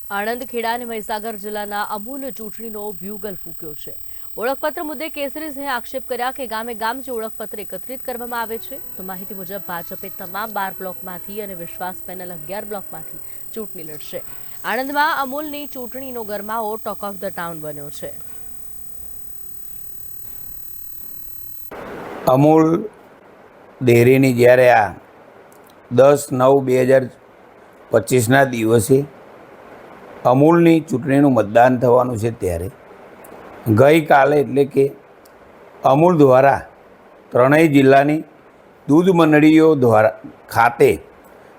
આણંદ, ખેડા અને મહીસાગર જિલ્લાના અમૂલ ચૂંટણીનો બ્યુગલ ફૂક્યો છે। ઓળખપત્ર મુદ્દે કેસરીસિંહે આક્ષેપ કર્યા કે ગામે ગામ જે ઓળખપત્ર એકત્રિત કરવામાં આવે છે તો માહિતી મુજબ ભાજપે તમામ 12 બ્લોકમાંથી અને વિશ્વાસ પેનલ 11 બ્લોકમાંથી ચૂંટણી લડશે। આણંદમાં અમૂલની ચૂંટણીનો ગરમાવો ટોક ઓફ ધ ટાઉન બન્યો છે। અમૂલ ડેરીની જ્યારે આ 10/9/2025ના દિવસે અમૂલની ચૂંટણીનું મતદાન થવાનું છે ત્યારે ગઈકાલે એટલે કે અમૂલ દ્વારા ત્રણેય જિલ્લાની દૂધ મંડળીઓ દ્વારા ખાતે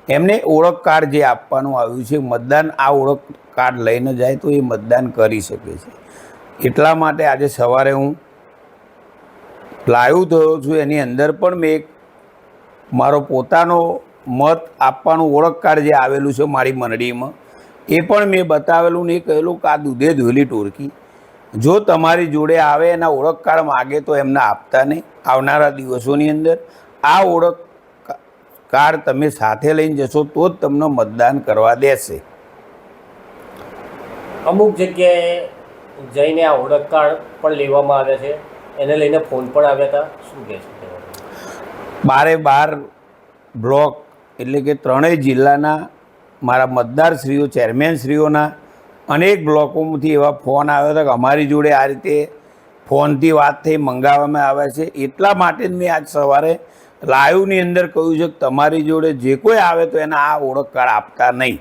એમને ઓળખ કાર્ડ જે આપવાનું આવ્યું છે, મતદાન આ ઓળખ કાર્ડ લઈને જાય તો એ મતદાન કરી શકે છે। એટલા માટે આજે સવારે હું લાઈવ થયો છું। એની અંદર પણ મેં એક મારો પોતાનો મત આપવાનું ઓળખ કાર્ડ જે આવેલું છે મારી મંડળીમાં એ પણ મેં બતાવેલું ને એ કહેલું કે આ દૂધે ધોયેલી ટોળકી જો તમારી જોડે આવે એના ઓળખ કાર્ડ માગે તો એમને આપતા નહીં। આવનારા દિવસોની અંદર આ ઓળખ કાર્ડ તમે સાથે લઈને જશો તો જ તમને મતદાન કરવા દેશે। અમુક જગ્યાએ જઈને આ ઓળખ કાર્ડ પણ લેવામાં આવ્યા છે, એને લઈને ફોન પણ આવ્યા હતા, શું કહે છે? 12 બ્લોક એટલે કે ત્રણેય જિલ્લાના મારા મતદારશ્રીઓ ચેરમેનશ્રીઓના અનેક બ્લોકોમાંથી એવા ફોન આવ્યા હતા કે અમારી જોડે આ રીતે ફોનથી વાત થઈ મંગાવવામાં આવ્યા છે। એટલા માટે જ મેં આજ સવારે લાઈવની અંદર કહ્યું છે કે તમારી જોડે જે કોઈ આવે તો એને આ ઓળખ કાર્ડ આપતા નહીં।